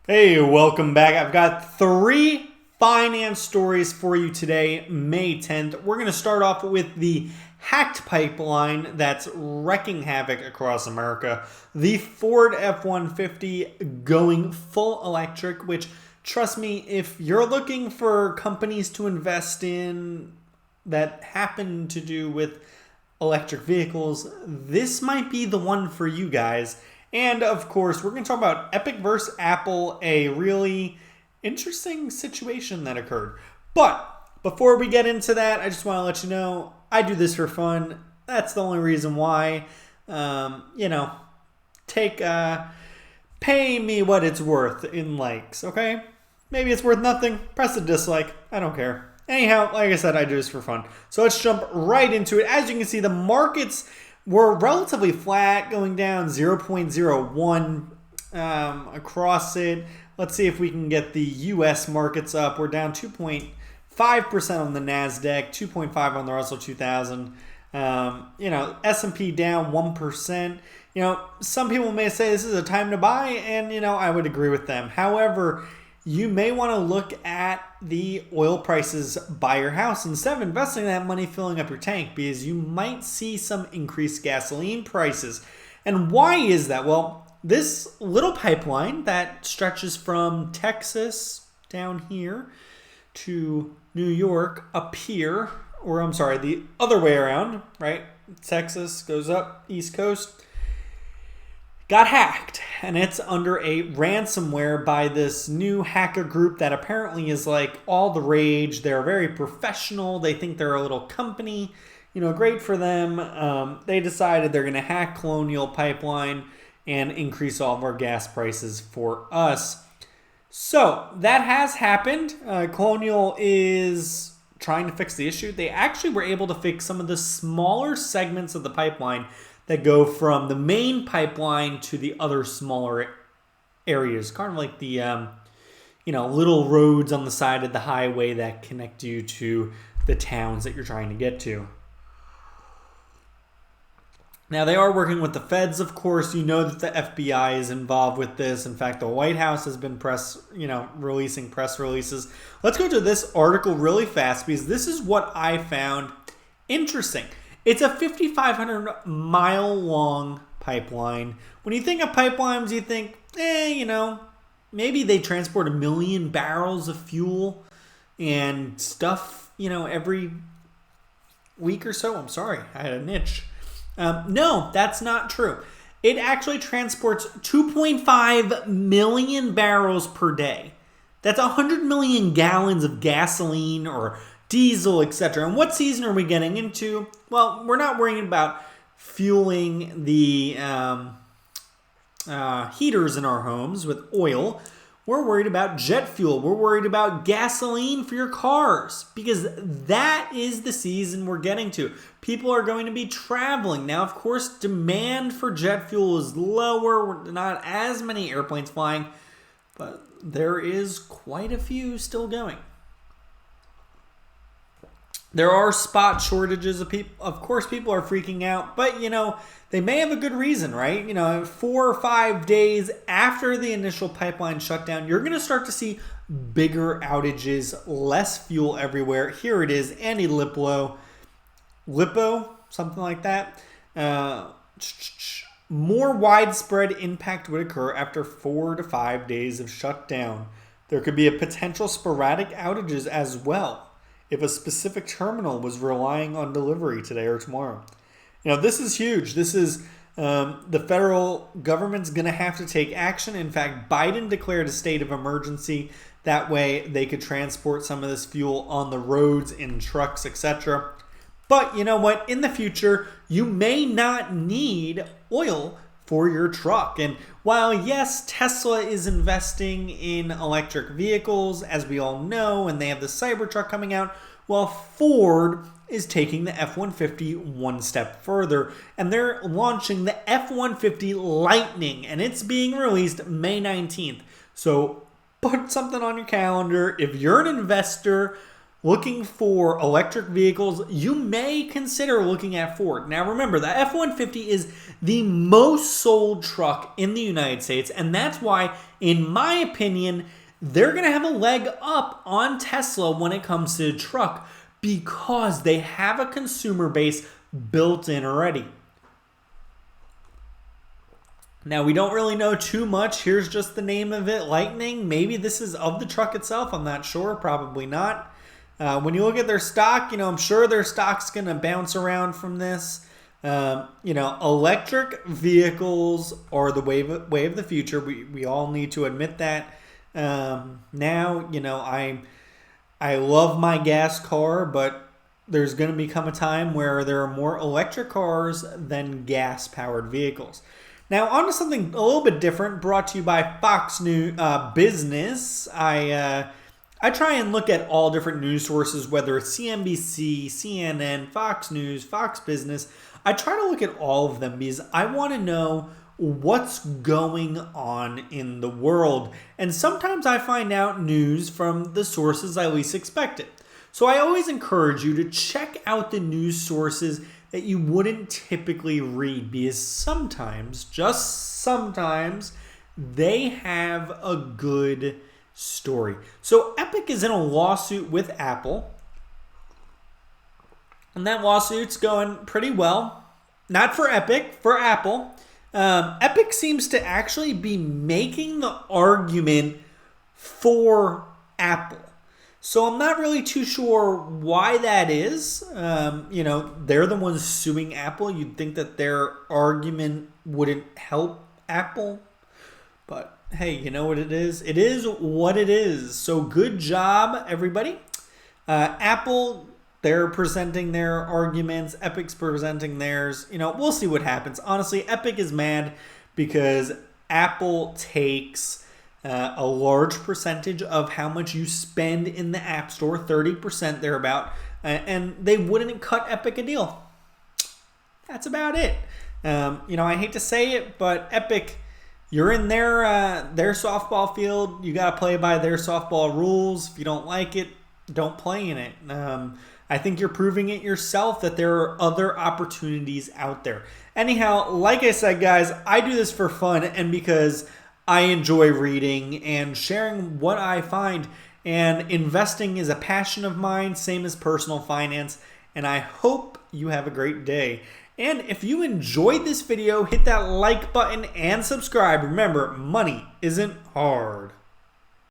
Hey, welcome back. I've got three finance stories for you today, May 10th. We're going to start off with the hacked pipeline that's wrecking havoc across America. The Ford F-150 going full electric, which, trust me, if you're looking for companies to invest in that happen to do with electric vehicles, this might be the one for you guys. And of course, we're going to talk about Epic versus Apple, a really interesting situation that occurred. But before we get into that, I just want to let you know I do this for fun. That's the only reason why. Take pay me what it's worth in likes, okay? Maybe it's worth nothing. Press a dislike. I don't care. Anyhow, like I said, I do this for fun. So let's jump right into it. As you can see, the markets were relatively flat, going down 0.01 across it. Let's see if we can get the U.S. markets up. We're down 2.5% on the NASDAQ, 2.5 on the Russell 2000. S&P down 1%. Some people may say this is a time to buy, and, I would agree with them. However, you may want to look at the oil prices by your house instead of investing that money filling up your tank, because you might see some increased gasoline prices. And why is that? Well, this little pipeline that stretches from Texas down here to New York up here, or I'm sorry, the other way around, right? Texas goes up, East Coast, got hacked, and it's under a ransomware by this new hacker group that apparently is like all the rage. They're very professional. They think they're a little company, great for them. They decided they're going to hack Colonial pipeline and increase all of our gas prices for us. So that has happened. Colonial is trying to fix the issue. They actually were able to fix some of the smaller segments of the pipeline that go from the main pipeline to the other smaller areas, kind of like the little roads on the side of the highway that connect you to the towns that you're trying to get to. Now, they are working with the feds, of course. You know that the FBI is involved with this. In fact, the White House has been releasing press releases. Let's go to this article really fast, because this is what I found interesting. It's a 5,500 mile long pipeline. When you think of pipelines, you think, maybe they transport 1 million barrels of fuel and stuff, every week or so. I'm sorry, I had an itch. No, that's not true. It actually transports 2.5 million barrels per day. That's 100 million gallons of gasoline or diesel, etc. And what season are we getting into? Well, we're not worrying about fueling the heaters in our homes with oil. We're worried about jet fuel. We're worried about gasoline for your cars, because that is the season we're getting to. People are going to be traveling. Now, of course, demand for jet fuel is lower. Not as many airplanes flying, but there is quite a few still going. There are spot shortages of people. Of course, people are freaking out, but they may have a good reason, right? 4 or 5 days after the initial pipeline shutdown, you're going to start to see bigger outages, less fuel everywhere. Here it is, Andy Lippo, something like that. More widespread impact would occur after 4 to 5 days of shutdown. There could be a potential sporadic outages as well if a specific terminal was relying on delivery today or tomorrow. This is huge. This is the federal government's going to have to take action. In fact, Biden declared a state of emergency. That way they could transport some of this fuel on the roads in trucks, etc. But you know what? In the future, you may not need oil for your truck. And while, yes, Tesla is investing in electric vehicles, as we all know, and they have the Cybertruck coming out, well, Ford is taking the F-150 one step further, and they're launching the F-150 Lightning, and it's being released May 19th. So put something on your calendar. If you're an investor looking for electric vehicles, you may consider looking at Ford. Now remember, the F-150 is the most sold truck in the United States, and that's why, in my opinion, they're going to have a leg up on Tesla when it comes to the truck because they have a consumer base built in already. Now, we don't really know too much. Here's just the name of it, Lightning. Maybe this is of the truck itself. I'm not sure. Probably not. When you look at their stock, I'm sure their stock's going to bounce around from this. Electric vehicles are the way of the future. We all need to admit that. Now, I love my gas car, but there's going to become a time where there are more electric cars than gas-powered vehicles. Now, on to something a little bit different, brought to you by Fox News Business. I try and look at all different news sources, whether it's CNBC, CNN, Fox News, Fox Business. I try to look at all of them because I want to know what's going on in the world. And sometimes I find out news from the sources I least expect it. So I always encourage you to check out the news sources that you wouldn't typically read because sometimes, just sometimes, they have a good story. So Epic is in a lawsuit with Apple, and that lawsuit's going pretty well. Not for Epic, for Apple. Epic seems to actually be making the argument for Apple. So I'm not really too sure why that is. They're the ones suing Apple. You'd think that their argument wouldn't help Apple. But hey, you know what it is? It is what it is. So good job, everybody. Apple, they're presenting their arguments. Epic's presenting theirs. We'll see what happens. Honestly, Epic is mad because Apple takes a large percentage of how much you spend in the App Store, 30% thereabout, and they wouldn't cut Epic a deal. That's about it. I hate to say it, but Epic, you're in their softball field. You got to play by their softball rules. If you don't like it, don't play in it. I think you're proving it yourself that there are other opportunities out there. Anyhow, like I said, guys, I do this for fun and because I enjoy reading and sharing what I find, and investing is a passion of mine, same as personal finance, and I hope you have a great day. And if you enjoyed this video, hit that like button and subscribe. Remember, money isn't hard.